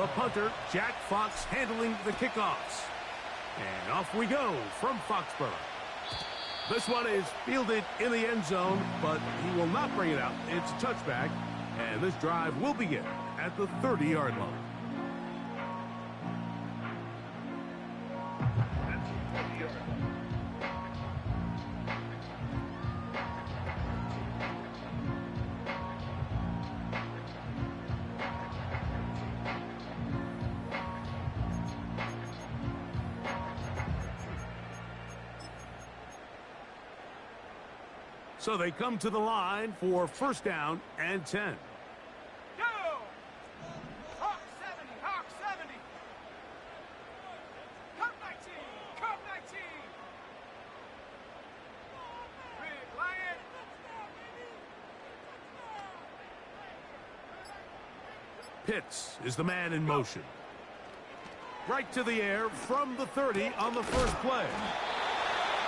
The punter, Jack Fox, handling the kickoffs. And off we go from Foxborough. This one is fielded in the end zone, but he will not bring it out. It's a touchback, and this drive will begin at the 30-yard line. So they come to the line for first down and 10. Go! Hawk 70, Hawk 70. Cup 19, Cup 19. Big Lion. Pitts is the man in motion. Right to the air from the 30 on the first play.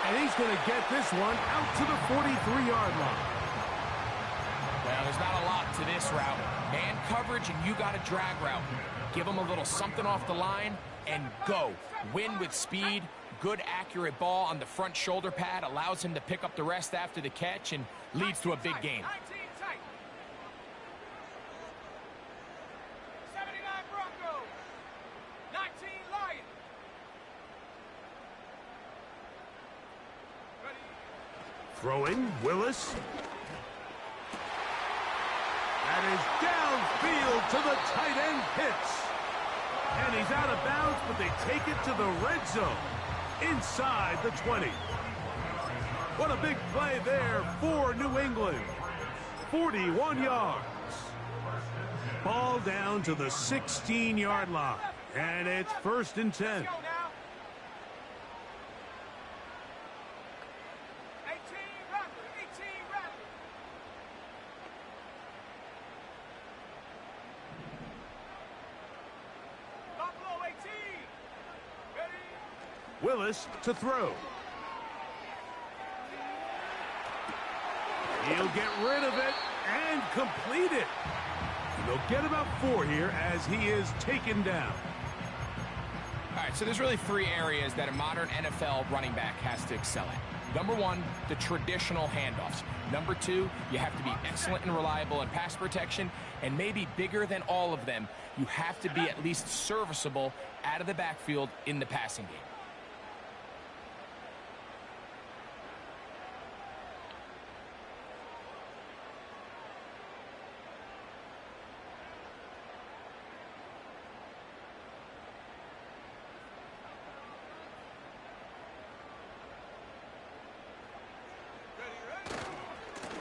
And he's going to get this one out to the 43-yard line. Well, there's not a lot to this route. Man coverage, and you got a drag route. Give him a little something off the line and go. Win with speed. Good, accurate ball on the front shoulder pad. Allows him to pick up the rest after the catch and leads to a big gain. 19 tight. 79 Broncos. 19 Lions. Throwing, Willis. That is downfield to the tight end, Pitts. And he's out of bounds, but they take it to the red zone inside the 20. What a big play there for New England. 41 yards. Ball down to the 16-yard line. And it's first and 10. Willis to throw. He'll get rid of it and complete it. And they'll get about 4 here as he is taken down. All right, so there's really 3 areas that a modern NFL running back has to excel at. Number 1, the traditional handoffs. Number 2, you have to be excellent and reliable in pass protection. And maybe bigger than all of them, you have to be at least serviceable out of the backfield in the passing game.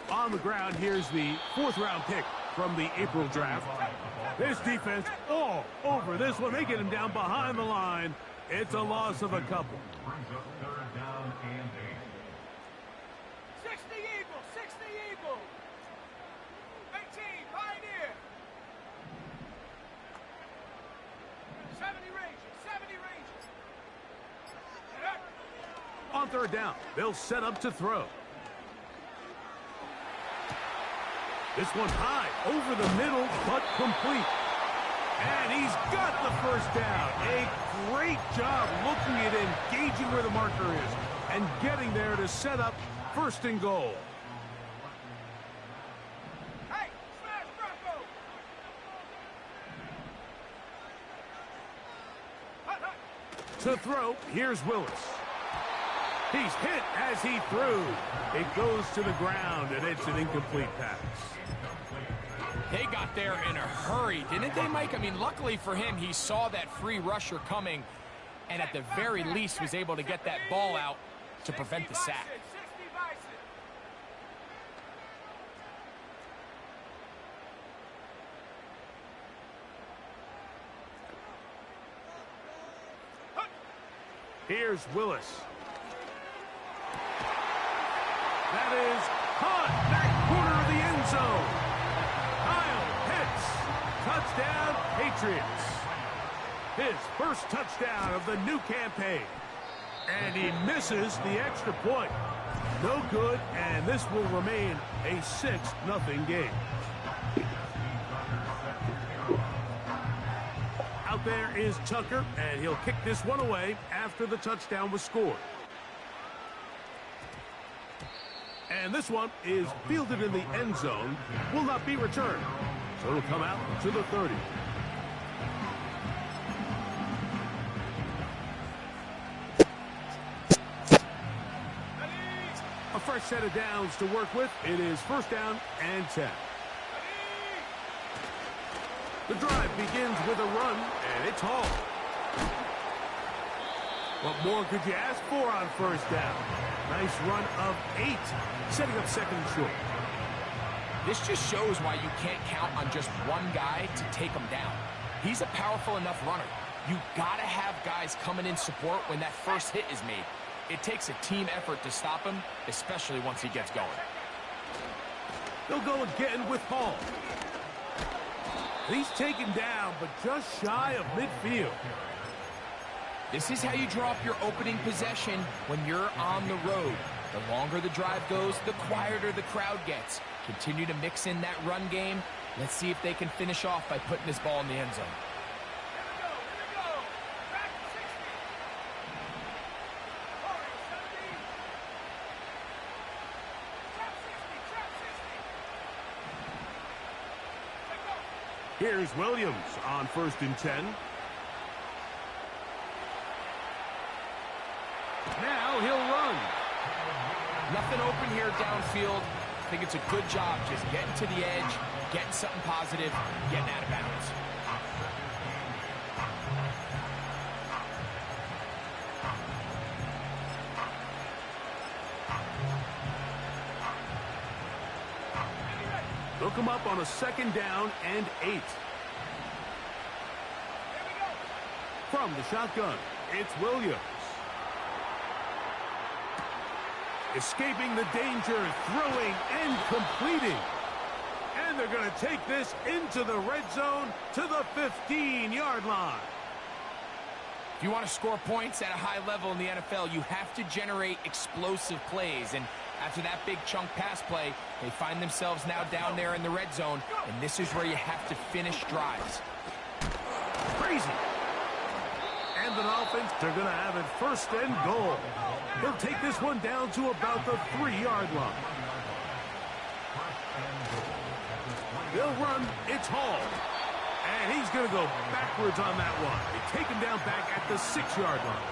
On the ground, here's the 4th-round pick from the April draft. This defense all over this one. They get him down behind the line. It's a loss of a couple. 60 Eagles, 60 Eagles. 18 Pioneer. 70 Rangers, 70 Rangers. On 3rd down, they'll set up to throw. This one high, over the middle, but complete. And he's got the first down. A great job looking at engaging where the marker is and getting there to set up 1st and goal. Hey, smash Bronco. To throw, here's Willis. He's hit as he threw. It goes to the ground, and it's an incomplete pass. They got there in a hurry, didn't they, Mike? I mean, luckily for him, he saw that free rusher coming and at the very least was able to get that ball out to prevent the sack. Here's Willis. That is caught back corner of the end zone. Touchdown, Patriots. His first touchdown of the new campaign. And he misses the extra point. No good, and this will remain a 6-0 game. out there is Tucker, and he'll kick this one away after the touchdown was scored. And this one is fielded in the end zone, will not be returned. So it'll come out to the 30. A fresh set of downs to work with. It is first down and 10. The drive begins with a run, and it's Hall. What more could you ask for on first down? Nice run of 8, setting up second and short. This just shows why you can't count on just one guy to take him down. He's a powerful enough runner. You gotta have guys coming in support when that first hit is made. It takes a team effort to stop him, especially once he gets going. They'll go again with Hall. He's taken down, but just shy of midfield. This is how you draw up your opening possession when you're on the road. The longer the drive goes, the quieter the crowd gets. Continue to mix in that run game. Let's see if they can finish off by putting this ball in the end zone. Here's Williams on first and 10. Now he'll run. Nothing open here downfield. I think it's a good job just getting to the edge, getting something positive, getting out of bounds. They'll come up on a second down and 8. From the shotgun, it's Williams. Escaping the danger, throwing and completing. And they're going to take this into the red zone to the 15-yard line. If you want to score points at a high level in the NFL, you have to generate explosive plays. And after that big chunk pass play, they find themselves now down there in the red zone. And this is where you have to finish drives. Crazy. And the Dolphins, they're going to have it first and goal. He'll take this one down to about the 3-yard line. They'll run. It's Hall. And he's going to go backwards on that one. They take him down back at the 6-yard line.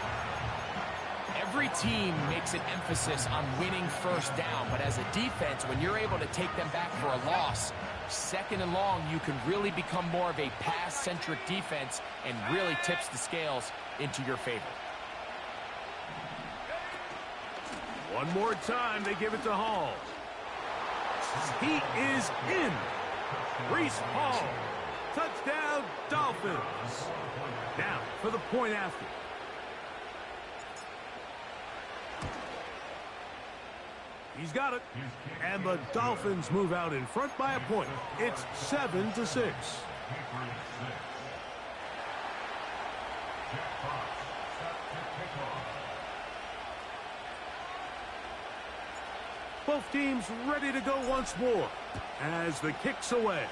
Every team makes an emphasis on winning first down, but as a defense, when you're able to take them back for a loss, second and long, you can really become more of a pass-centric defense and really tips the scales into your favor. One more time, they give it to Hall. He is in. Breece Hall. Touchdown, Dolphins. Now for the point after. He's got it. And the Dolphins move out in front by a point. It's 7-6. Both teams ready to go once more as the kick's away.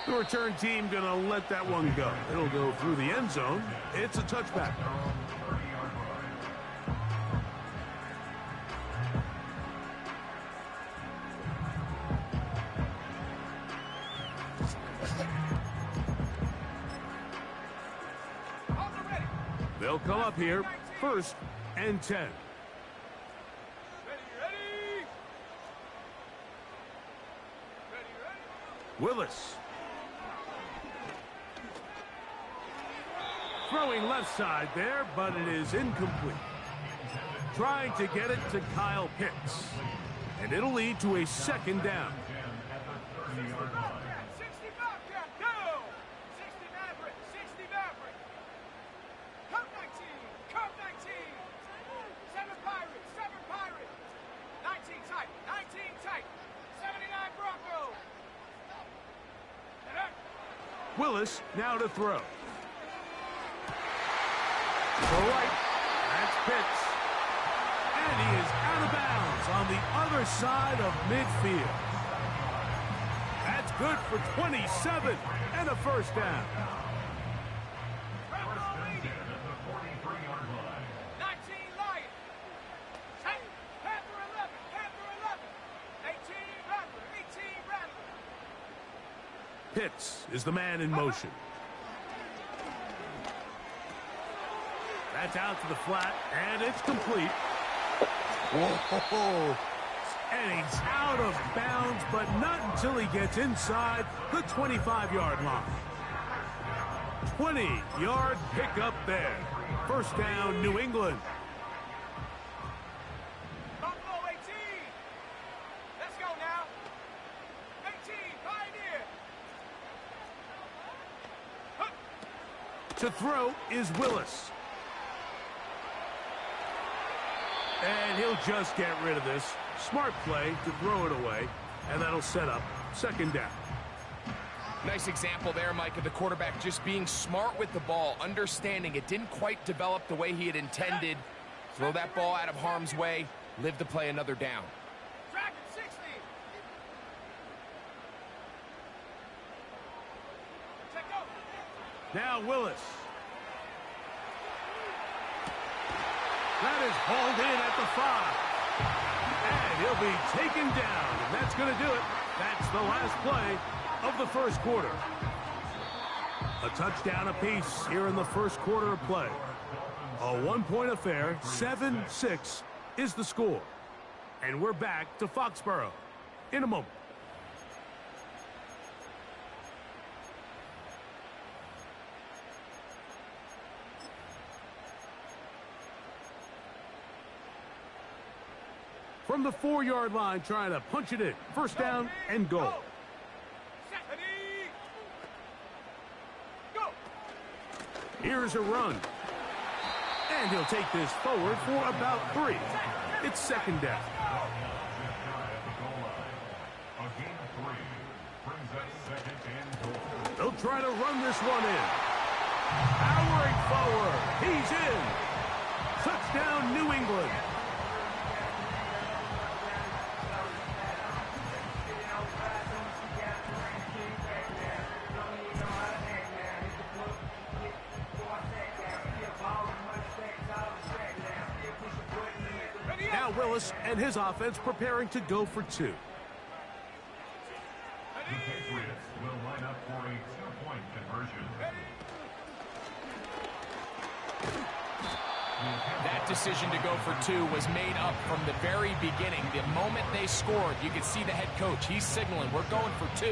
The return team going to let that one go. It'll go through the end zone. It's a touchback. They'll come up here, first and 10. Willis. Throwing left side there, but it is incomplete. Trying to get it to Kyle Pitts. And it'll lead to a second down. Willis now to throw. To right, that's Pitts. And he is out of bounds on the other side of midfield. That's good for 27 and a first down. First and 10 at the 43-yard line. 19 Lions. 10 Panther 11. Panther 11. 18 Rattler. 18 Rattler. Pitts is the man in motion. That's out to the flat, and it's complete. Whoa! And he's out of bounds, but not until he gets inside the 25-yard line. 20-yard pickup there. First down, New England. Buffalo 18. Let's go now. 18 Pioneer. To throw is Willis. And he'll just get rid of this. Smart play to throw it away, and that'll set up second down. Nice example there, Mike, of the quarterback just being smart with the ball, understanding it didn't quite develop the way he had intended. Throw that ball out of harm's way, live to play another down. Dragon 60. Check go. Now Willis. That is hauled in at the 5. And he'll be taken down, and that's going to do it. That's the last play of the first quarter. A touchdown apiece here in the first quarter of play. A one-point affair, 7-6 is the score. And we're back to Foxborough in a moment. From the 4-yard line, trying to punch it in. First down and goal. Go. Here's a run. And he'll take this forward for about 3. It's second down. They'll try to run this one in. Powering forward. He's in. Touchdown, New England. Now Willis and his offense preparing to go for 2. The Patriots will line up for a 2-point conversion. That decision to go for 2 was made up from the very beginning. The moment they scored, you could see the head coach. He's signaling, we're going for 2.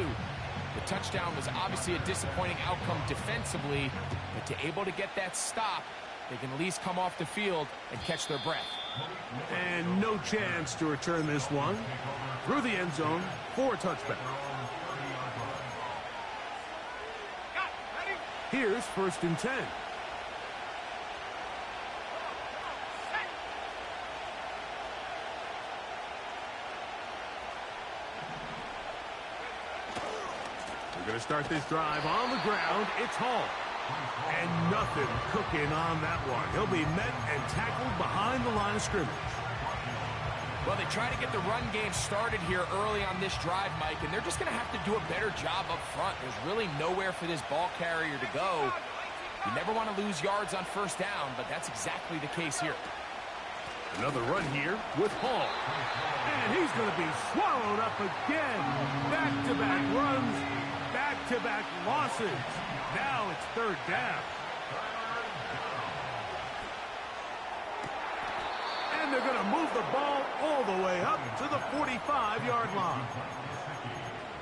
The touchdown was obviously a disappointing outcome defensively, but to able to get that stop, they can at least come off the field and catch their breath. And no chance to return this one through the end zone for a touchback. Here's first and 10. We're going to start this drive on the ground. It's Hall. And nothing cooking on that one. He'll be met and tackled behind the line of scrimmage. Well, they try to get the run game started here early on this drive, Mike, and they're just going to have to do a better job up front. There's really nowhere for this ball carrier to go. You never want to lose yards on first down, but that's exactly the case here. Another run here with Hall. And he's going to be swallowed up again. Back-to-back runs, back-to-back losses. Now it's third down. And they're going to move the ball all the way up to the 45-yard line.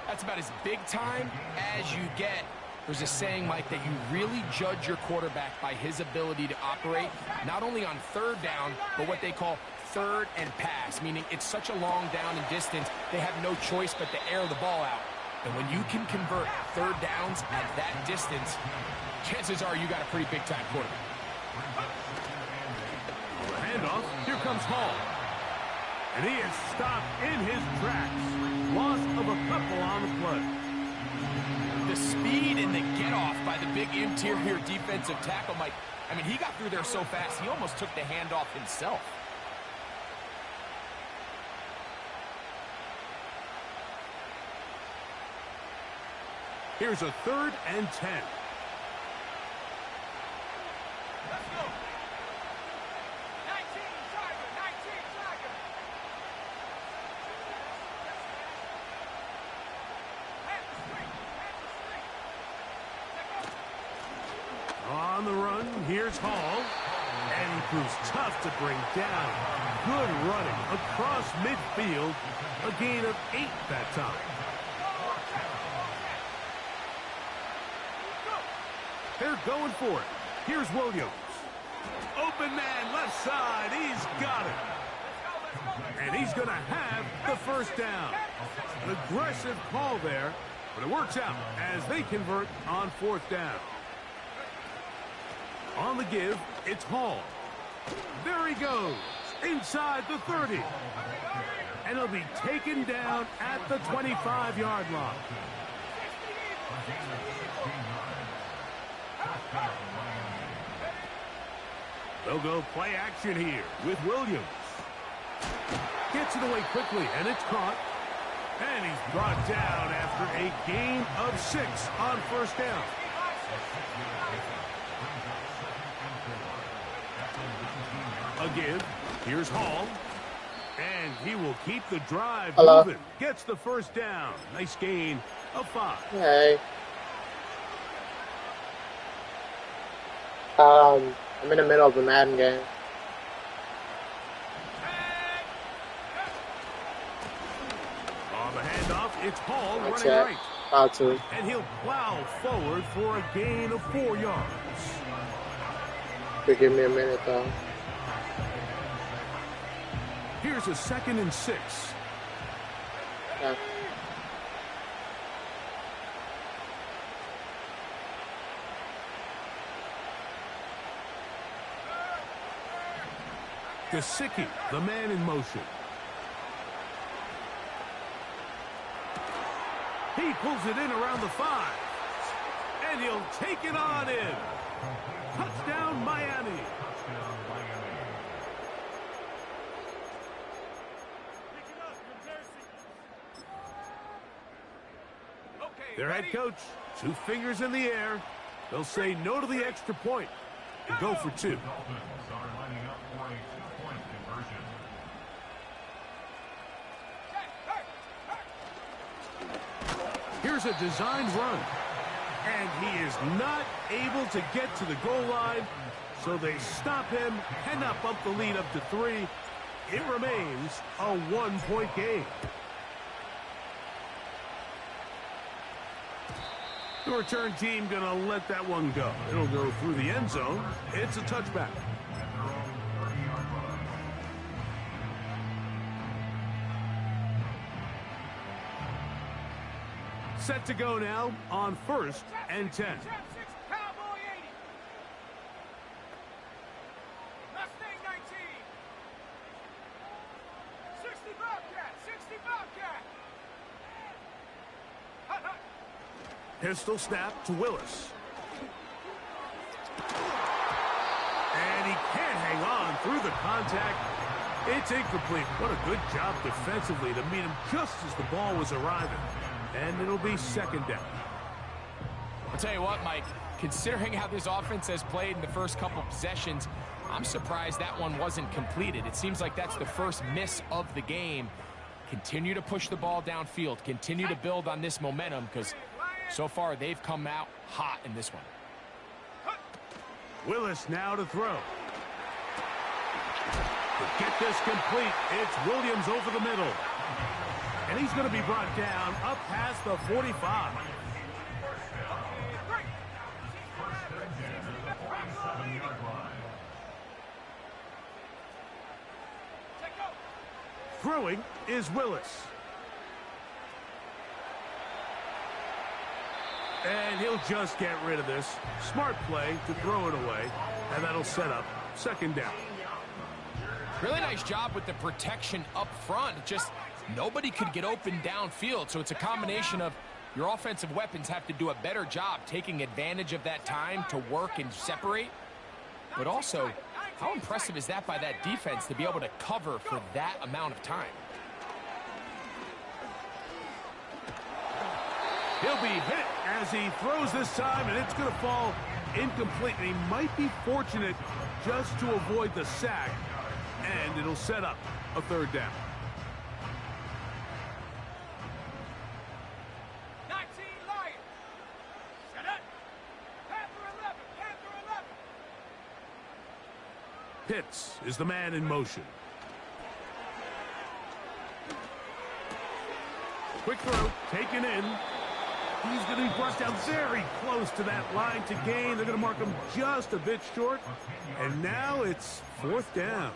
That's about as big time as you get. There's a saying, Mike, that you really judge your quarterback by his ability to operate, not only on third down, but what they call third and pass, meaning it's such a long down and distance, they have no choice but to air the ball out. And when you can convert third downs at that distance, chances are you got a pretty big-time quarterback. Handoff, here comes Hall. And he is stopped in his tracks. Loss of a couple on the play. The speed and the get-off by the big interior defensive tackle, Mike. I mean, he got through there so fast, he almost took the handoff himself. Here's a 3rd and 10. Let's go. 19 Tiger, 19 Tiger. Half the street, half the street. Take over. On the run, here's Hall. And he proves tough to bring down. Good running across midfield. A gain of 8 that time. They're going for it. Here's Williams. Open man left side. He's got it. And he's going to have the first down. An aggressive call there, but it works out as they convert on 4th down. On the give, it's Hall. There he goes, inside the 30. And he'll be taken down at the 25-yard line. They'll go play action here with Williams. Gets it away quickly, and it's caught. And he's brought down after a gain of 6 on 1st down. A give. Here's Hall. And he will keep the drive moving. Gets the first down. Nice gain of 5. Hey. I'm in the middle of a Madden game. On the handoff, it's Hall running check. right. About to. And he'll plow forward for a gain of 4 yards. Give me a minute, though. Here's a 2nd and 6. Yeah. Gesicki, the man in motion. He pulls it in around the 5. And he'll take it on in. Touchdown, Miami. Their head coach, 2 fingers in the air. They'll say no to the extra point and go for 2. Here's a designed run. And he is not able to get to the goal line, so they stop him, and up the lead up to 3. It remains a 1-point game. The return team going to let that one go. It'll go through the end zone. It's a touchback. Set to go now on 1st and 10. Cowboy 80. Mustang 19. 60 Bobcat. 60 Bobcat. Hut, hut. Pistol snap to Willis. And he can't hang on through the contact. It's incomplete. What a good job defensively to meet him just as the ball was arriving. And it'll be 2nd down. I'll tell you what, Mike, considering how this offense has played in the first couple possessions, I'm surprised that one wasn't completed. It seems like that's the first miss of the game. Continue to push the ball downfield. Continue to build on this momentum because so far they've come out hot in this one. Willis now to throw. To get this complete, it's Williams over the middle. And he's going to be brought down up past the 45. Throwing is Willis. And he'll just get rid of this. Smart play to throw it away. And that'll set up 2nd down. Really nice job with the protection up front. Just nobody could get open downfield. So it's a combination of your offensive weapons have to do a better job taking advantage of that time to work and separate. But also, how impressive is that by that defense to be able to cover for that amount of time? He'll be hit as he throws this time, and it's going to fall incomplete. And he might be fortunate just to avoid the sack, and it'll set up a third down. 19 Lions. Set up. Panther 11. Panther 11. Pitts is the man in motion. Quick throw, taken in. He's going to be brought down very close to that line to gain. They're going to mark him just a bit short. And now it's fourth down.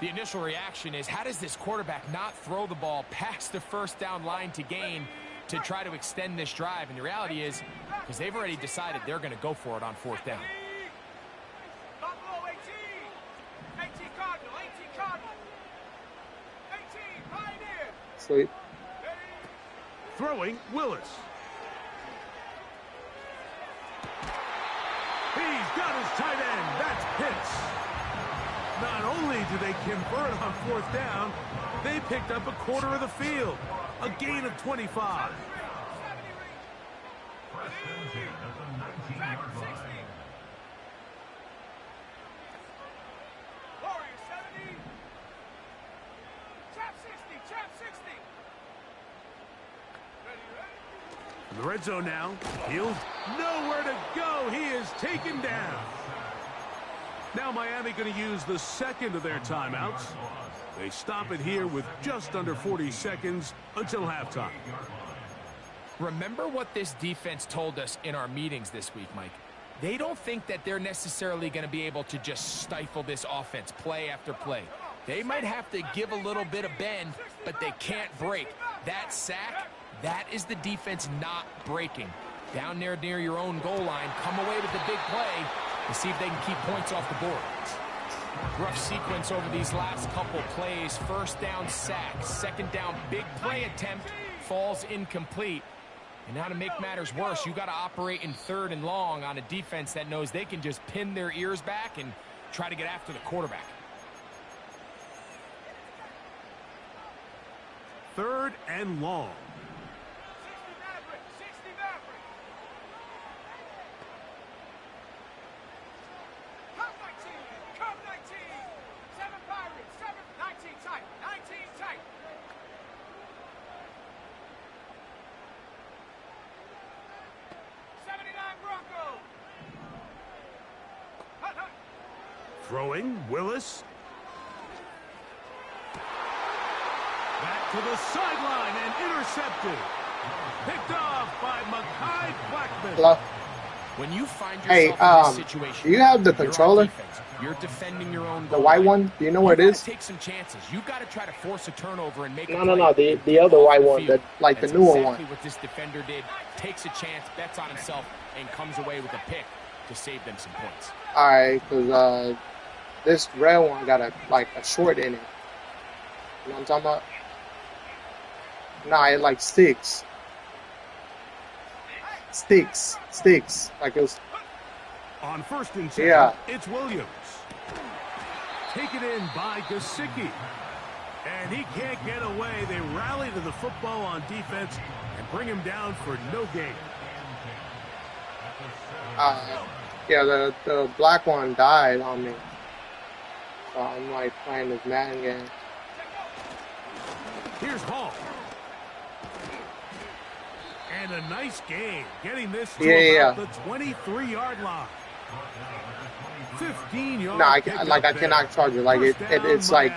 The initial reaction is, how does this quarterback not throw the ball past the first down line to gain to try to extend this drive? And the reality is, because they've already decided they're going to go for it on fourth down. Buffalo 18. 18 Cardinal. 18 Cardinal. 18 Pioneer. Sweet. Throwing, Willis. He's got his tight end. That's Pitts. Not only do they convert on fourth down, they picked up a quarter of the field. A gain of 25. In the red zone now. He'll nowhere to go. He is taken down. Now Miami going to use the second of their timeouts. They stop it here with just under 40 seconds until halftime. Remember what this defense told us in our meetings this week, Mike. They don't think that they're necessarily going to be able to just stifle this offense play after play. They might have to give a little bit of bend, but they can't break. That sack, that is the defense not breaking. Down there near your own goal line, come away with the big play and see if they can keep points off the board. Rough sequence over these last couple plays. First down sack, second down big play attempt, falls incomplete. And now to make matters worse, you got to operate in third and long on a defense that knows they can just pin their ears back and try to get after the quarterback. Third and long. 60 Maverick. Cup 19. Cup 19. 7 Pirates. 7. 19 tight. 19 tight. 79 Bronco. Hut, hut. Throwing, Willis. Back to the sideline and intercepted. Picked off by Mekhi Blackman. Hello? When you find Hey, yourself in this situation, do you have the you're on controller? defense, you're defending your own The goal white line. one? Do you know where it You gotta is? take some chances. You got to try to force a turnover and make a No, play. no, the other Off white the one, field. like the That's newer exactly one. what this defender did. Takes a chance, bets on himself, and comes away with a pick to save them some points. All right, because this red one got a short in it. You know what I'm talking about? Nah, it like sticks. Like it was. On first and 10, Yeah. it's Williams. Taken in by Gesicki. And he can't get away. They rally to the football on defense and bring him down for no gain. Yeah, the black one died on me. So I'm like playing this Madden game. Here's Hall. And a nice game, getting this to Yeah. about the 23-yard line. 15 yards. No, I cannot charge it. Like it's like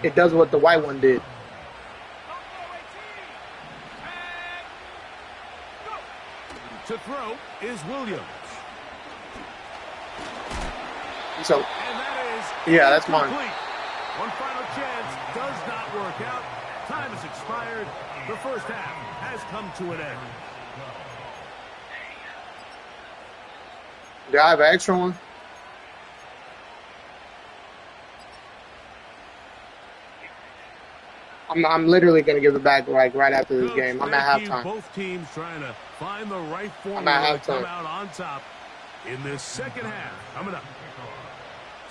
it does what the white one did. To throw is Williams. So And that is yeah, that's mine. incomplete. One final chance does not work out. Time has expired. The first half has come to an end. Do I have an extra one? I'm literally gonna give it back like right after this Coach, game. I'm at thank you. halftime. Both teams trying to find the right at formula to come halftime. out on top in this second half. Coming up.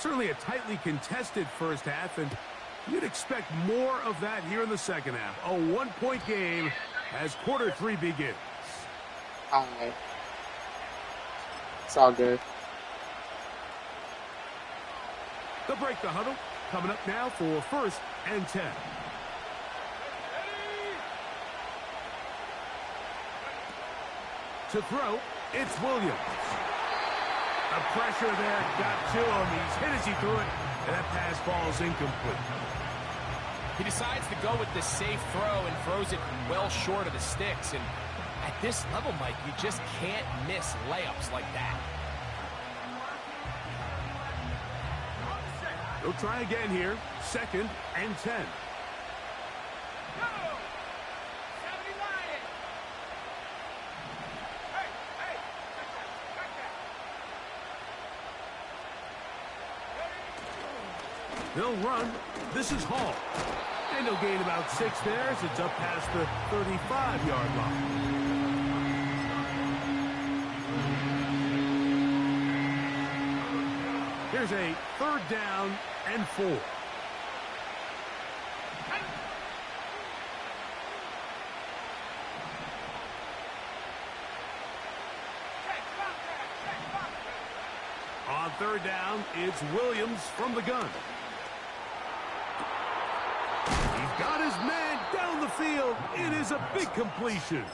Certainly a tightly contested first half, and you'd expect more of that here in the second half. A one-point game as quarter 3 begins. All right. It's all good. They'll break the huddle. Coming up now for 1st and 10. To throw, it's Williams. The pressure there got to him. He's hit as he threw it, and that pass falls incomplete. He decides to go with the safe throw and throws it well short of the sticks. And at this level, Mike, you just can't miss layups like that. They'll try again here. 2nd and 10. They'll run. This is Hall. And he'll gain about 6 there as it's up past the 35-yard line. Here's a 3rd down and 4. On 3rd down, it's Williams from the gun. He's got his man down the field. It is a big completion.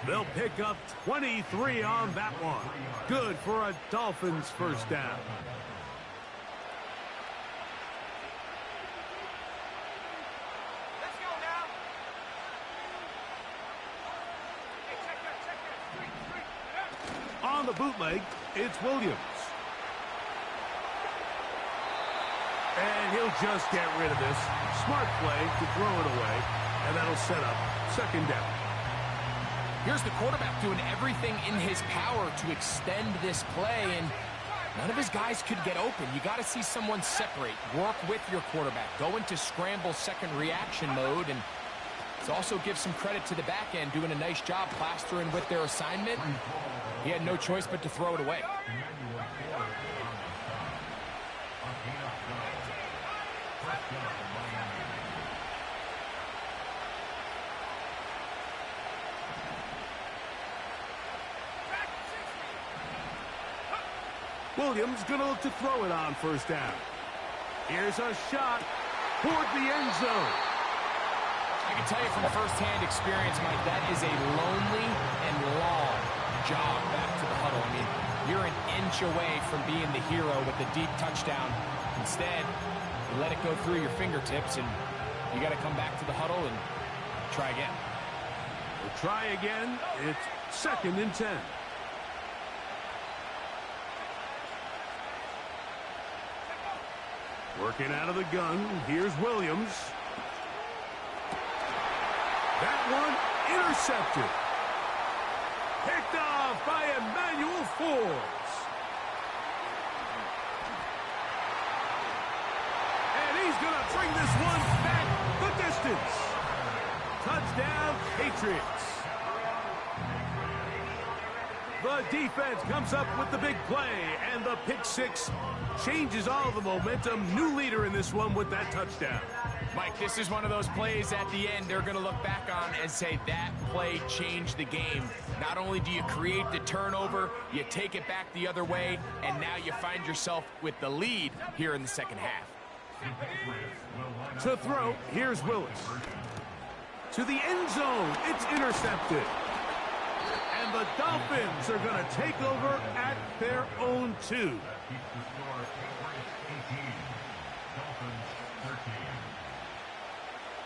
They'll pick up 23 on that one. Good for a Dolphins 1st down. Let's go now. Hey, check that. On the bootleg, it's Williams. And he'll just get rid of this. Smart play to throw it away, and that'll set up 2nd down. Here's the quarterback doing everything in his power to extend this play, and none of his guys could get open. You got to see someone separate, work with your quarterback, go into scramble second reaction mode, and let's also give some credit to the back end doing a nice job plastering with their assignment. He had no choice but to throw it away. Williams going to look to throw it on 1st down. Here's a shot toward the end zone. I can tell you from firsthand experience, Mike, that is a lonely and long jog back to the huddle. I mean, you're an inch away from being the hero with the deep touchdown. Instead, you let it go through your fingertips, and you got to come back to the huddle and try again. We'll try again. It's 2nd and 10. Working out of the gun, here's Williams. That one intercepted. Picked off by Emmanuel Forbes. And he's going to bring this one back the distance. Touchdown, Patriots. The defense comes up with the big play, and the pick 6 changes all the momentum. New leader in this one with that touchdown. Mike, this is one of those plays at the end they're going to look back on and say that play changed the game. Not only do you create the turnover, you take it back the other way, and now you find yourself with the lead here in the 2nd half. To throw, here's Willis. To the end zone, it's intercepted. And the Dolphins are going to take over at their own 2.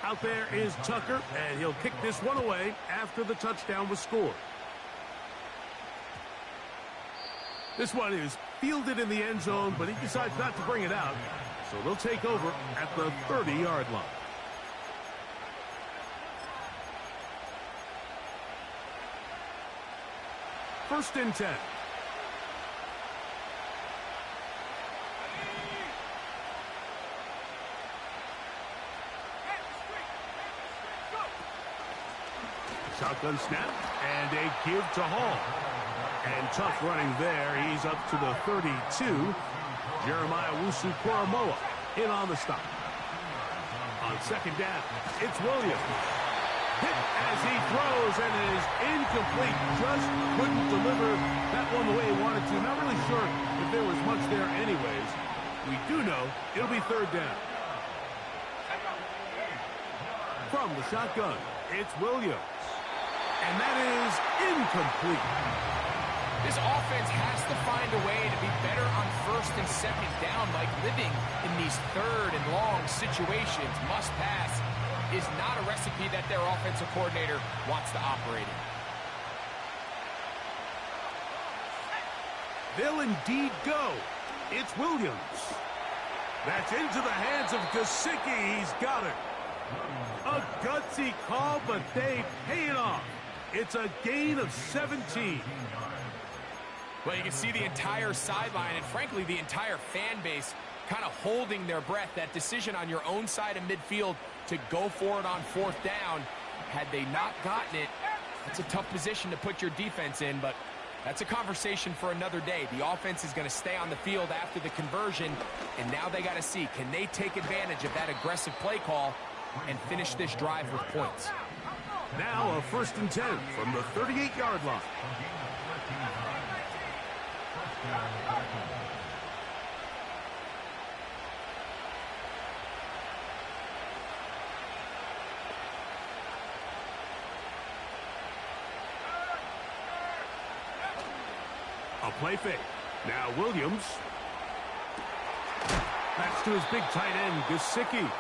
Out there is Tucker, and he'll kick this one away after the touchdown was scored. This one is fielded in the end zone, but he decides not to bring it out. So they'll take over at the 30-yard line. First and 10. Shotgun snap and a give to Hall. And tough running there. He's up to the 32. Jeremiah Wusu-Koramoah in on the stop. On 2nd down, it's Williams. Hit as he throws, and it is incomplete. Just couldn't deliver that one the way he wanted to. Not really sure if there was much there anyways. We do know it'll be third down. From the shotgun, it's Williams. And that is incomplete. This offense has to find a way to be better on first and second down, like living in these third and long situations. Must pass is not a recipe that their offensive coordinator wants to operate in. They'll indeed go. It's Williams. That's into the hands of Gesicki. He's got it. A gutsy call, but they pay it off. It's a gain of 17. Well, you can see the entire sideline and, frankly, the entire fan base kind of holding their breath. That decision on your own side of midfield to go for it on fourth down, had they not gotten it, it's a tough position to put your defense in, but that's a conversation for another day. The offense is going to stay on the field after the conversion, and now they got to see, can they take advantage of that aggressive play call and finish this drive with points? Now a 1st and 10 from the 38-yard line. A play fake. Now Williams. That's to his big tight end, Gesicki.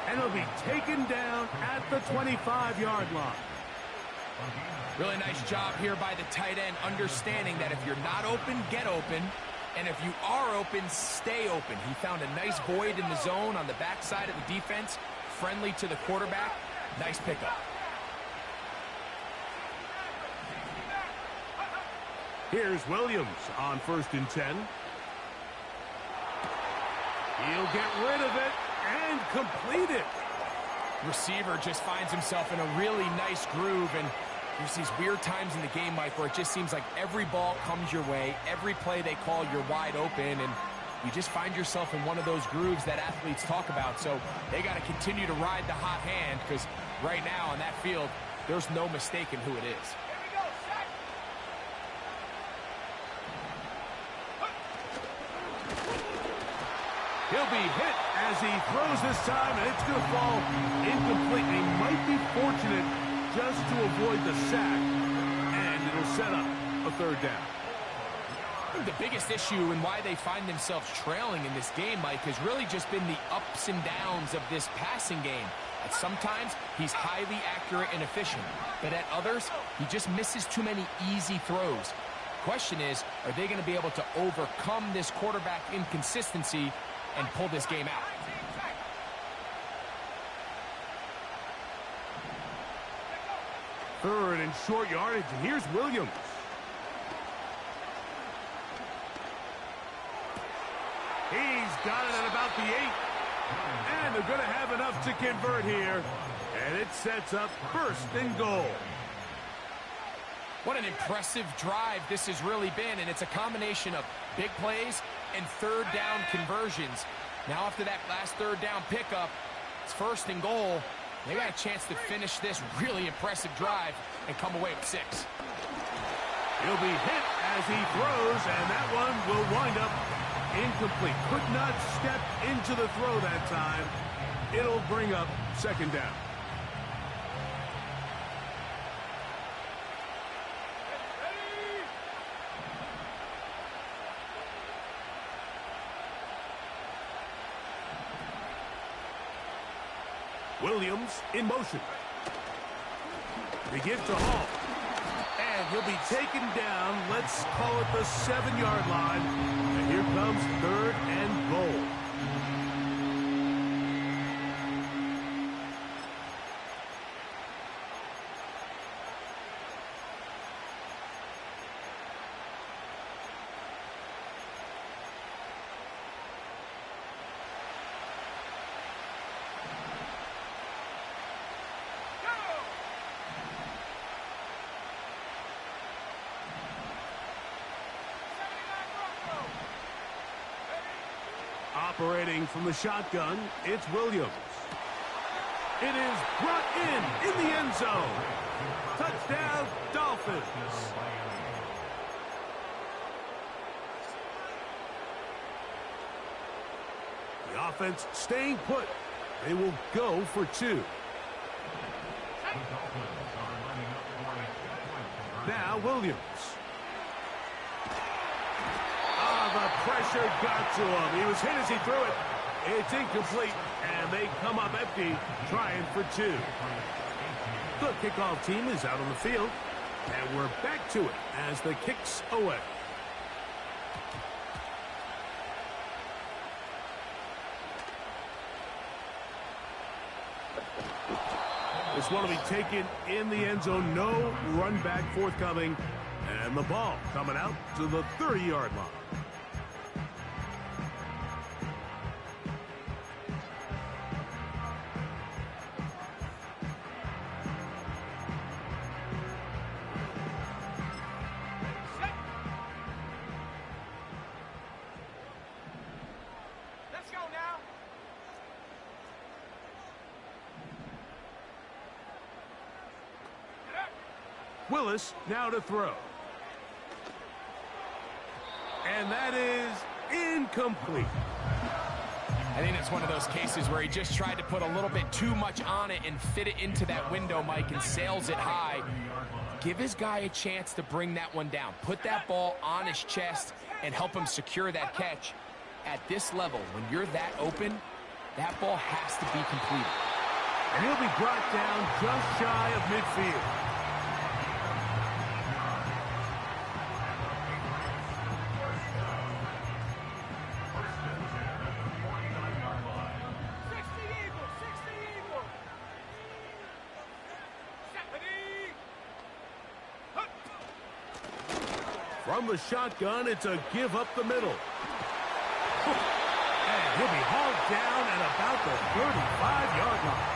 And he'll be taken down at the 25-yard line. Really nice job here by the tight end, understanding that if you're not open, get open. And if you are open, stay open. He found a nice void in the zone on the backside of the defense, friendly to the quarterback. Nice pickup. Here's Williams on 1st and 10. He'll get rid of it and complete it. Receiver just finds himself in a really nice groove, and there's these weird times in the game, Mike, where it just seems like every ball comes your way, every play they call, you're wide open, and you just find yourself in one of those grooves that athletes talk about. So they got to continue to ride the hot hand, because right now on that field, there's no mistaking who it is. He'll be hit as he throws this time, and it's going to fall incomplete. They might be fortunate just to avoid the sack, and it'll set up a third down. The biggest issue and why they find themselves trailing in this game, Mike, has really just been the ups and downs of this passing game. At sometimes, he's highly accurate and efficient, but at others, he just misses too many easy throws. Question is, are they going to be able to overcome this quarterback inconsistency and pull this game out? Third and short yardage, and here's Williams. He's got it at about the 8. And they're going to have enough to convert here. And it sets up 1st and goal. What an impressive drive this has really been, and it's a combination of big plays and third down conversions. Now after that last third down pickup, it's 1st and goal. They got a chance to finish this really impressive drive and come away with 6. He'll be hit as he throws, and that one will wind up incomplete. Could not step into the throw that time. It'll bring up 2nd down. Williams in motion. They give to Hall. And he'll be taken down, let's call it the 7-yard line. And here comes 3rd and goal. Operating from the shotgun, it's Williams. It is brought in the end zone. Touchdown, Dolphins. The offense staying put. They will go for 2. Now Williams. The pressure got to him. He was hit as he threw it. It's incomplete, and they come up empty, trying for 2. The kickoff team is out on the field, and we're back to it as the kick's away. This one will be taken in the end zone. No run back forthcoming, and the ball coming out to the 30-yard line. Willis now to throw. And that is incomplete. I think it's one of those cases where he just tried to put a little bit too much on it and fit it into that window, Mike, and sails it high. Give his guy a chance to bring that one down. Put that ball on his chest and help him secure that catch. At this level, when you're that open, that ball has to be completed. And he'll be brought down just shy of midfield. From the shotgun, it's a give up the middle. And he'll be hauled down at about the 35-yard line.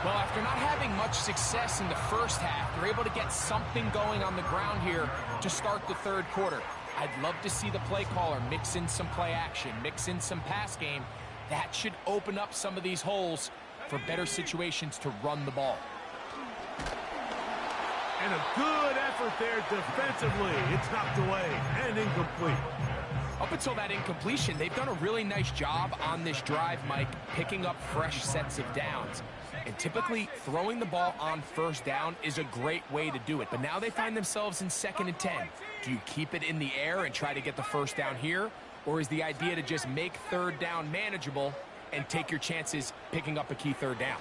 Well, after not having much success in the first half, they're able to get something going on the ground here to start the third quarter. I'd love to see the play caller mix in some play action, mix in some pass game. That should open up some of these holes for better situations to run the ball. And a good effort there defensively. It's knocked away and incomplete. Up until that incompletion, they've done a really nice job on this drive, Mike, picking up fresh sets of downs. And typically, throwing the ball on first down is a great way to do it. But now they find themselves in 2nd and 10. Do you keep it in the air and try to get the first down here? Or is the idea to just make third down manageable and take your chances picking up a key third down?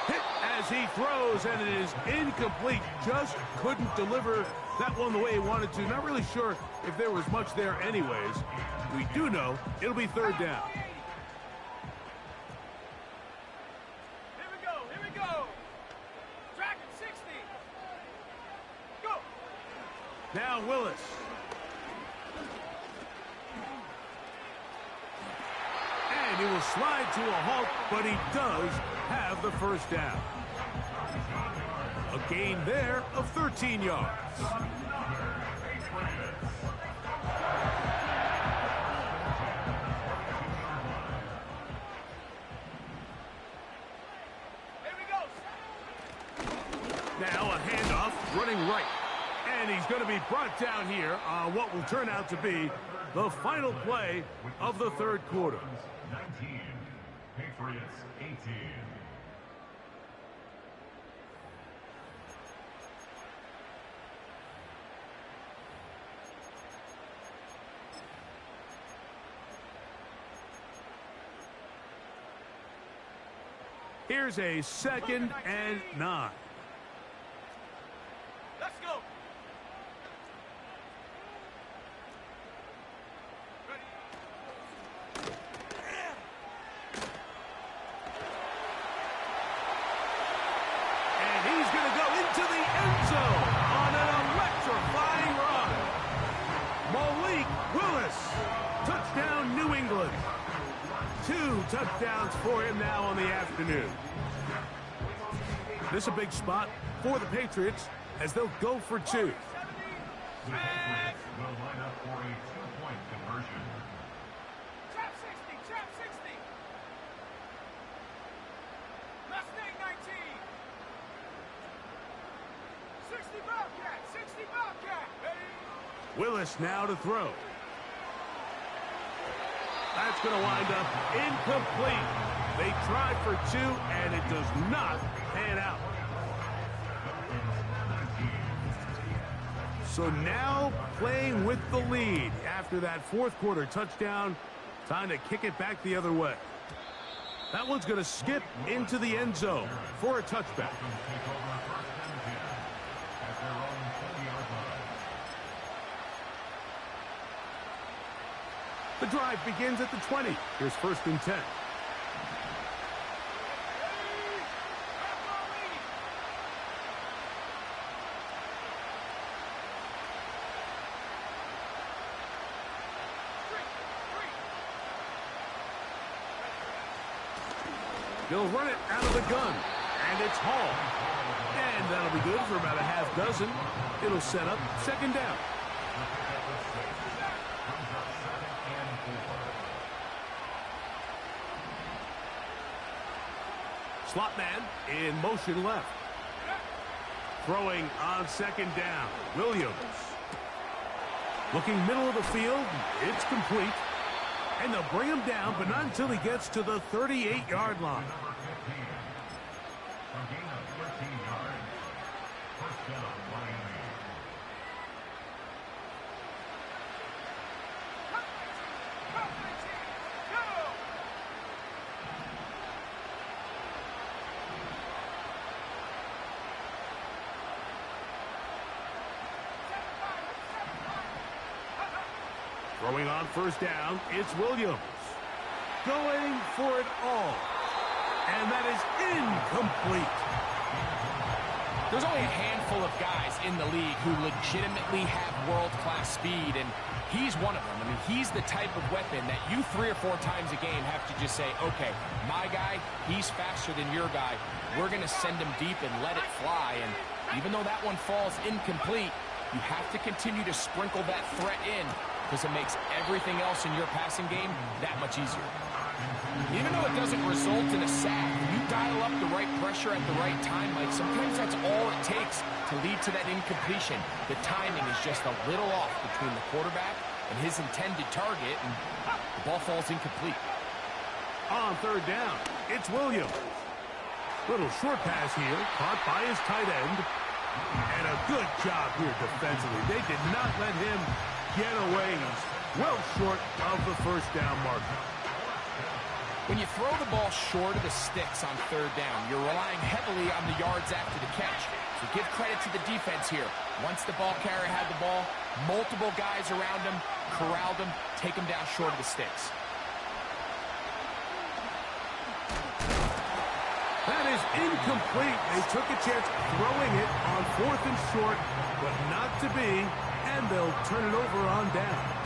Hit as he throws, and it is incomplete. Just couldn't deliver that one the way he wanted to. Not really sure if there was much there anyways. We do know it'll be third down. Here we go. Tracking 60. Go. Now Willis. And he will slide to a halt, but he does have the first down. A gain there of 13 yards. Now a handoff running right. And he's going to be brought down here on what will turn out to be the final play of the third quarter. 19, Patriots 18. Here's a 2nd and 9. Let's go. And he's going to go into the end zone on an electrifying run. Malik Willis, touchdown New England. 2 touchdowns for him now on the afternoon. This is a big spot for the Patriots as they'll go for 2. Will line up for a 2-point conversion. Trap 60, trap 60. Mustang 19. 60 Bobcat. 60 Bobcat. Ready? Willis now to throw. That's going to wind up incomplete. They tried for 2, and it does not pan out. So now playing with the lead after that fourth quarter touchdown. Time to kick it back the other way. That one's going to skip into the end zone for a touchback. The drive begins at the 20. Here's 1st and 10. They'll run it out of the gun, and it's Hall. And that'll be good for about a half dozen. It'll set up 2nd down. Slot man in motion left. Throwing on 2nd down. Williams. Looking middle of the field. It's complete. And they'll bring him down, but not until he gets to the 38-yard line. Throwing on 1st down, it's Williams. Going for it all. And that is incomplete. There's only a handful of guys in the league who legitimately have world-class speed, and he's one of them. I mean, he's the type of weapon that you 3 or 4 times a game have to just say, okay, my guy, he's faster than your guy. We're going to send him deep and let it fly. And even though that one falls incomplete, you have to continue to sprinkle that threat in, because it makes everything else in your passing game that much easier. Even though it doesn't result in a sack, you dial up the right pressure at the right time, Mike. Sometimes that's all it takes to lead to that incompletion. The timing is just a little off between the quarterback and his intended target, and the ball falls incomplete. On 3rd down, it's Williams. Little short pass here, caught by his tight end. And a good job here defensively. They did not let him get away. He's well short of the 1st down marker. When you throw the ball short of the sticks on 3rd down, you're relying heavily on the yards after the catch. So give credit to the defense here. Once the ball carrier had the ball, multiple guys around him, corralled him, take him down short of the sticks. That is incomplete. They took a chance throwing it on 4th and short, but not to be, and they'll turn it over on downs.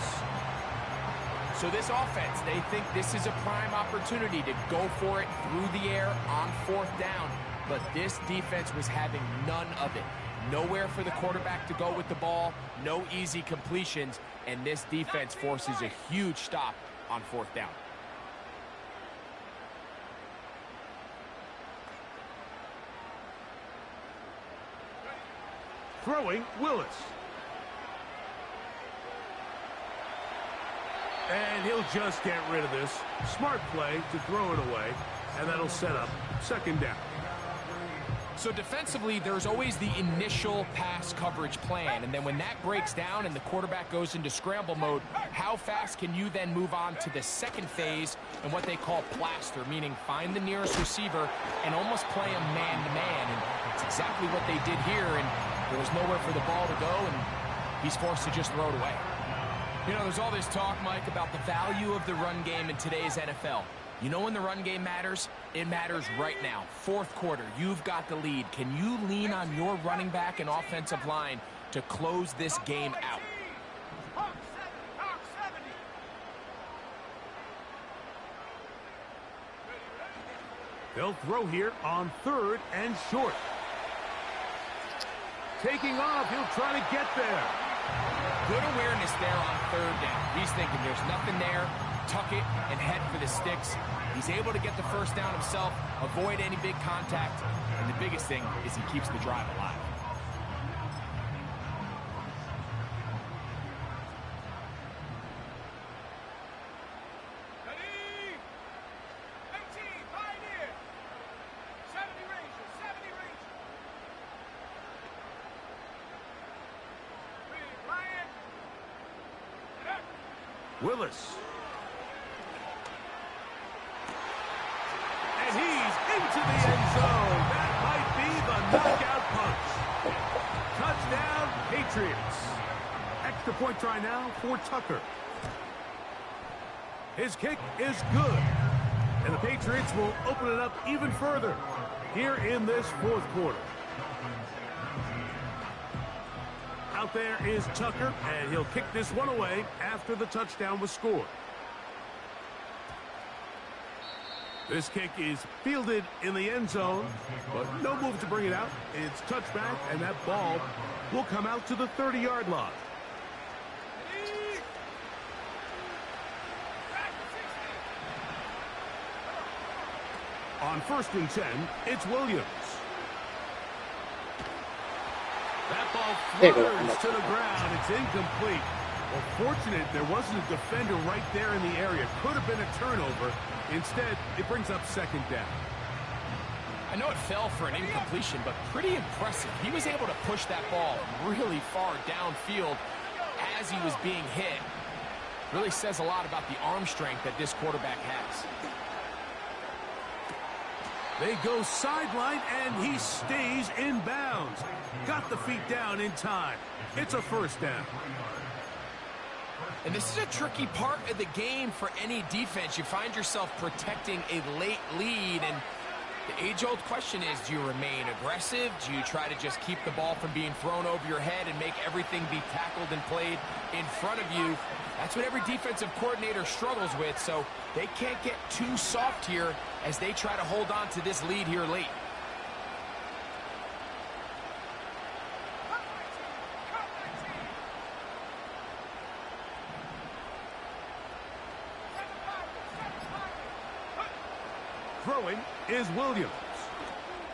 So this offense, they think this is a prime opportunity to go for it through the air on 4th down, but this defense was having none of it. Nowhere for the quarterback to go with the ball, no easy completions, and this defense forces a huge stop on 4th down. Throwing, Willis. And he'll just get rid of this. Smart play to throw it away, and that'll set up 2nd down. So defensively, there's always the initial pass coverage plan, and then when that breaks down and the quarterback goes into scramble mode, how fast can you then move on to the 2nd phase and what they call plaster, meaning find the nearest receiver and almost play him man-to-man, and it's exactly what they did here, and there was nowhere for the ball to go, and he's forced to just throw it away. You know, there's all this talk, Mike, about the value of the run game in today's NFL. You know when the run game matters? It matters right now. 4th quarter, you've got the lead. Can you lean on your running back and offensive line to close this game out? They'll throw here on 3rd and short. Taking off, he'll try to get there. Good awareness there on 3rd down. He's thinking there's nothing there. tuck it and head for the sticks. He's able to get the first down himself, avoid any big contact, and the biggest thing is he keeps the drive alive. Willis. And he's into the end zone. That might be the knockout punch. Touchdown, Patriots. Extra point try now for Tucker. His kick is good. And the Patriots will open it up even further here in this fourth quarter. Out there is Tucker, and he'll kick this one away after the touchdown was scored. This kick is fielded in the end zone, but no move to bring it out. It's touchback, and that ball will come out to the 30-yard line. On 1st and 10, it's Williams. That ball flutters to the ground. It's incomplete. Well, fortunate there wasn't a defender right there in the area. Could have been a turnover. Instead, it brings up 2nd down. I know it fell for an incompletion, but pretty impressive. He was able to push that ball really far downfield as he was being hit. Really says a lot about the arm strength that this quarterback has. They go sideline, and he stays in bounds. Got the feet down in time. It's a 1st down. And this is a tricky part of the game for any defense. You find yourself protecting a late lead, and the age-old question is, do you remain aggressive? Do you try to just keep the ball from being thrown over your head and make everything be tackled and played in front of you? That's what every defensive coordinator struggles with, so they can't get too soft here as they try to hold on to this lead here late. Throwing is Williams.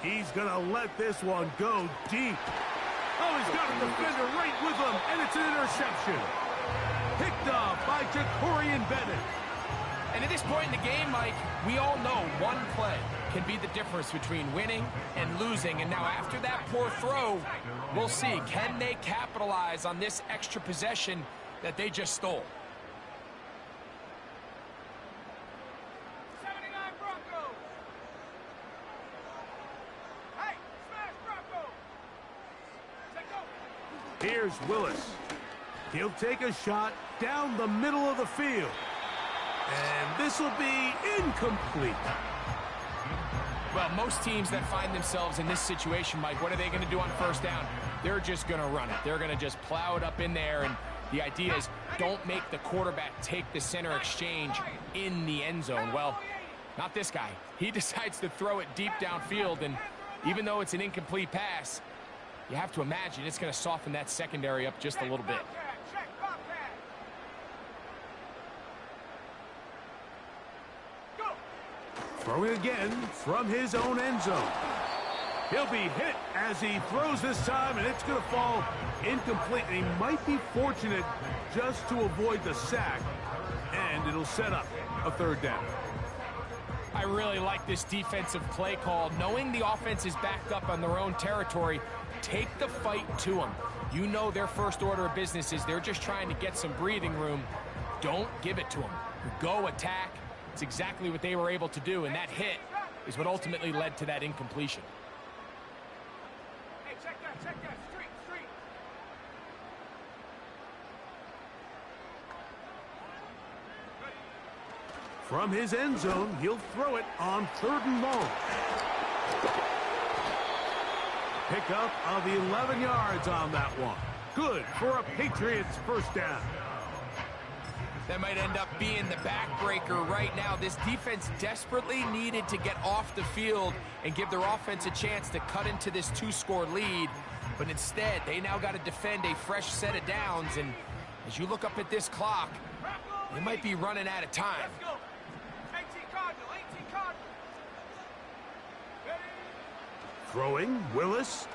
He's going to let this one go deep. Oh, he's got a defender right with him, and it's an interception. Picked off by Jacorian Bennett. And at this point in the game, Mike, we all know one play can be the difference between winning and losing. And now after that poor throw, we'll see, can they capitalize on this extra possession that they just stole? Here's Willis. He'll take a shot down the middle of the field. And this will be incomplete. Well, most teams that find themselves in this situation, Mike, what are they going to do on 1st down? They're just going to run it. They're going to just plow it up in there. And the idea is don't make the quarterback take the center exchange in the end zone. Well, not this guy. He decides to throw it deep downfield. And even though it's an incomplete pass, you have to imagine it's going to soften that secondary up just a little bit. Throwing again from his own end zone. He'll be hit as he throws this time, and it's going to fall incomplete. And he might be fortunate just to avoid the sack, and it'll set up a 3rd down. I really like this defensive play call. Knowing the offense is backed up on their own territory, take the fight to them. You know their first order of business is they're just trying to get some breathing room. Don't give it to them. Go attack. It's exactly what they were able to do, and that hit is what ultimately led to that incompletion. Hey, check that, street. From his end zone, he'll throw it on 3rd and long. Pickup of 11 yards on that one. Good for a Patriots 1st down. That might end up being the backbreaker right now. This defense desperately needed to get off the field and give their offense a chance to cut into this 2-score lead. But instead, they now got to defend a fresh set of downs. And as you look up at this clock, They might be running out of time. Let's go. 18 Cardinal, 18 Cardinal. Ready? Throwing, Willis.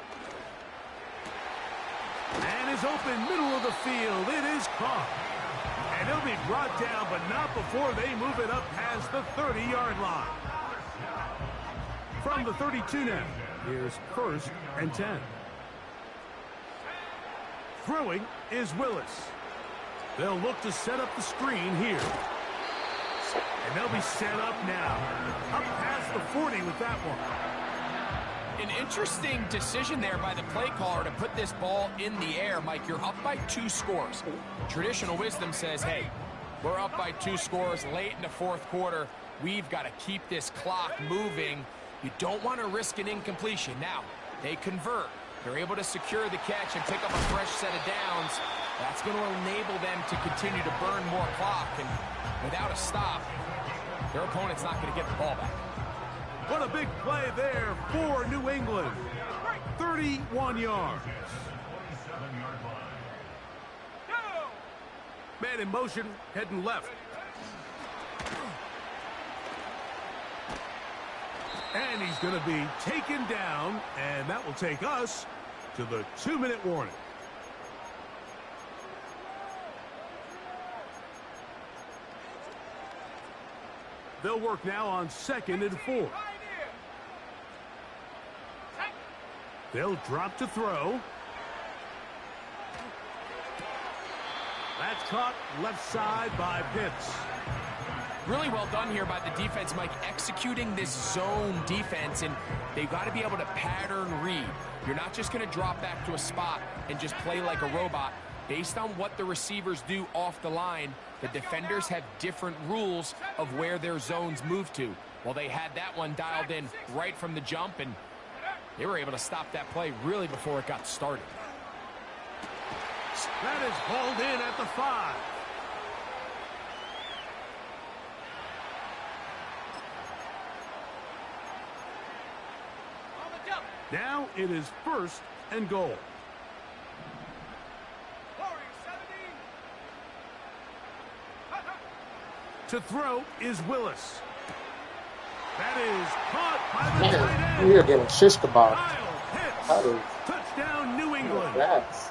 And is open, middle of the field. It is caught. And he'll be brought down, but not before they move it up past the 30-yard line. From the 32 now, here's 1st and 10. Throwing is Willis. They'll look to set up the screen here. And they'll be set up now. Up past the 40 with that one. An interesting decision there by the play caller to put this ball in the air. Mike, you're up by 2 scores. Traditional wisdom says, hey, we're up by 2 scores late in the 4th quarter. We've got to keep this clock moving. You don't want to risk an incompletion. Now, they convert. They're able to secure the catch and pick up a fresh set of downs. That's going to enable them to continue to burn more clock. And without a stop, their opponent's not going to get the ball back. What a big play there for New England. 31 yards. Man in motion, heading left. And he's going to be taken down, and that will take us to the 2-minute warning. They'll work now on 2nd and 4. They'll drop to throw. That's caught left side by Pitts. Really well done here by the defense, Mike, executing this zone defense, and they've got to be able to pattern read. You're not just going to drop back to a spot and just play like a robot. Based on what the receivers do off the line, the defenders have different rules of where their zones move to. Well, they had that one dialed in right from the jump, and they were able to stop that play really before it got started. That is hauled in at the 5. Now it is 1st and goal. To throw is Willis. That is caught by the tight end. We are getting shish kebab. Kyle Pitts. Touchdown, New England. Yes.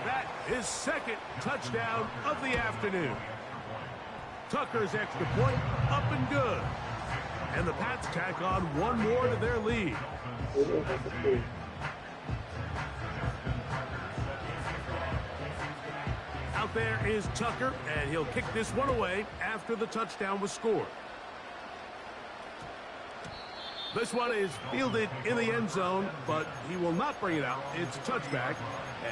That is 2nd touchdown of the afternoon. Tucker's extra point up and good. And the Pats tack on one more to their lead. Out there is Tucker, and he'll kick this one away after the touchdown was scored. This one is fielded in the end zone, but he will not bring it out. It's a touchback,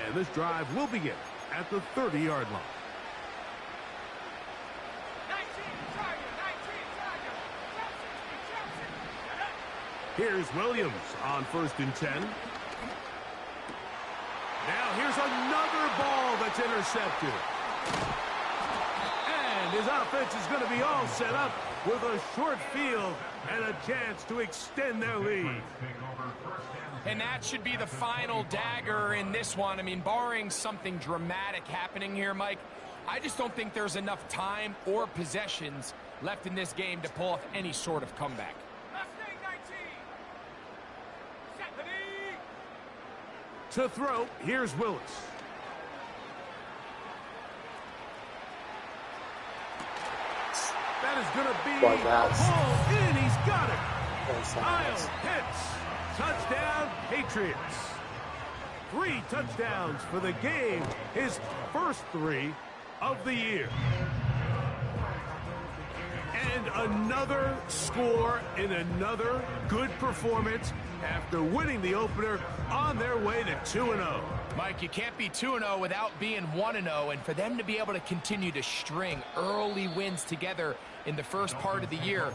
and this drive will begin at the 30-yard line. 19 Tiger. Here's Williams on 1st and 10. Now here's another ball that's intercepted. And his offense is going to be all set up with a short field and a chance to extend their lead. And that should be the final dagger in this one. I mean, barring something dramatic happening here, Mike, I just don't think there's enough time or possessions left in this game to pull off any sort of comeback. Mustang 19. Stephanie. To throw, here's Willis. That is going to be a in. He's got it. Kyle Pitts. Touchdown, Patriots. 3 touchdowns for the game. His first 3 of the year. And another score in another good performance after winning the opener on their way to 2-0. Mike, you can't be 2-0 without being 1-0, and for them to be able to continue to string early wins together in the first part of the year,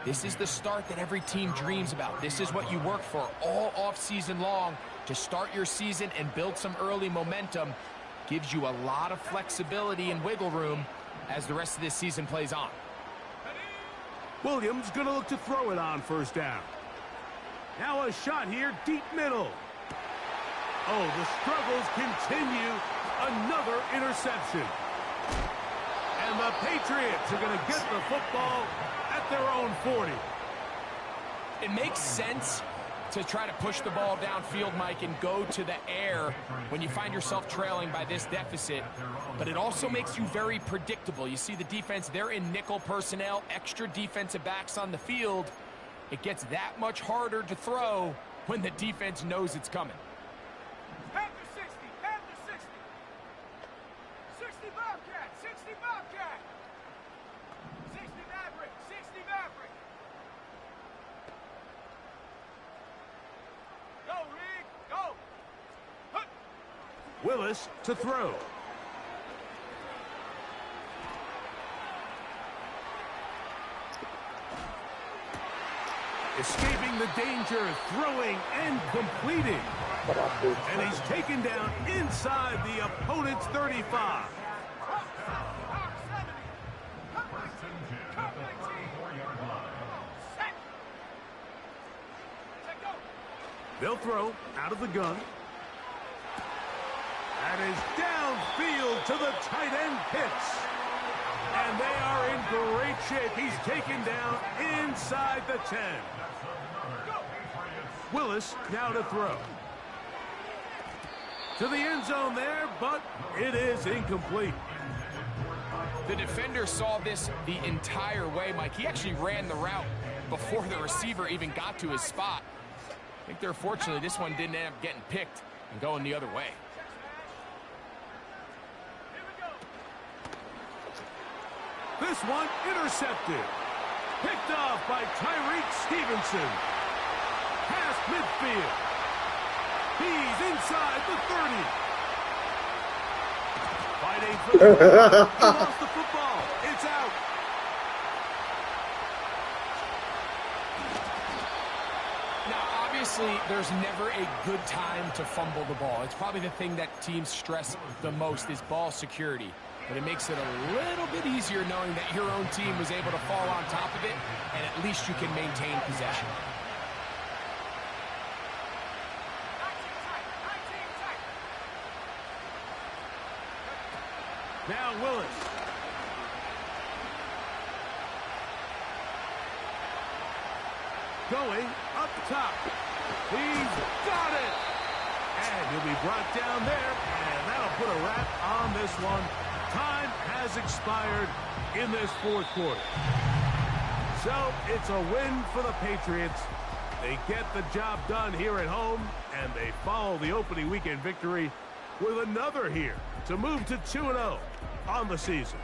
this is the start that every team dreams about. This is what you work for all off-season long, to start your season and build some early momentum. Gives you a lot of flexibility and wiggle room as the rest of this season plays on. Williams going to look to throw it on 1st down. Now a shot here, deep middle. Oh, the struggles continue. Another interception. And And the Patriots are going to get the football at their own 40. It makes sense to try to push the ball downfield, Mike, and go to the air when you find yourself trailing by this deficit. But it also makes you very predictable. You see the defense, they're in nickel personnel, extra defensive backs on the field. It gets that much harder to throw when the defense knows it's coming. Panther 60, Panther 60. 60 Bobcat, 60 Bobcat. 60 Maverick, 60 Maverick. Go, Reed, go. Hup. Willis to throw. Escaping the danger, throwing and completing. And he's taken down inside the opponent's 35. Hawk 70. Cut 19. Cut 19. Set. Set, go. They'll throw out of the gun. That is downfield to the tight end Pitts. And they are in great shape. He's taken down inside the 10. Willis now to throw. To the end zone there, but it is incomplete. The defender saw this the entire way, Mike. He actually ran the route before the receiver even got to his spot. I think they're fortunately this one didn't end up getting picked and going the other way. This one intercepted. Picked off by Tyreek Stevenson. Past midfield. He's inside the 30. Fighting for the football. He lost the football. It's out. Now, obviously, there's never a good time to fumble the ball. It's probably the thing that teams stress the most is ball security. But it makes it a little bit easier knowing that your own team was able to fall on top of it, and at least you can maintain possession. Now Willis. Going up top. He's got it. And he'll be brought down there, and that'll put a wrap on this one. Time has expired in this fourth quarter. So it's a win for the Patriots. They get the job done here at home, and they follow the opening weekend victory with another here to move to 2-0 on the season.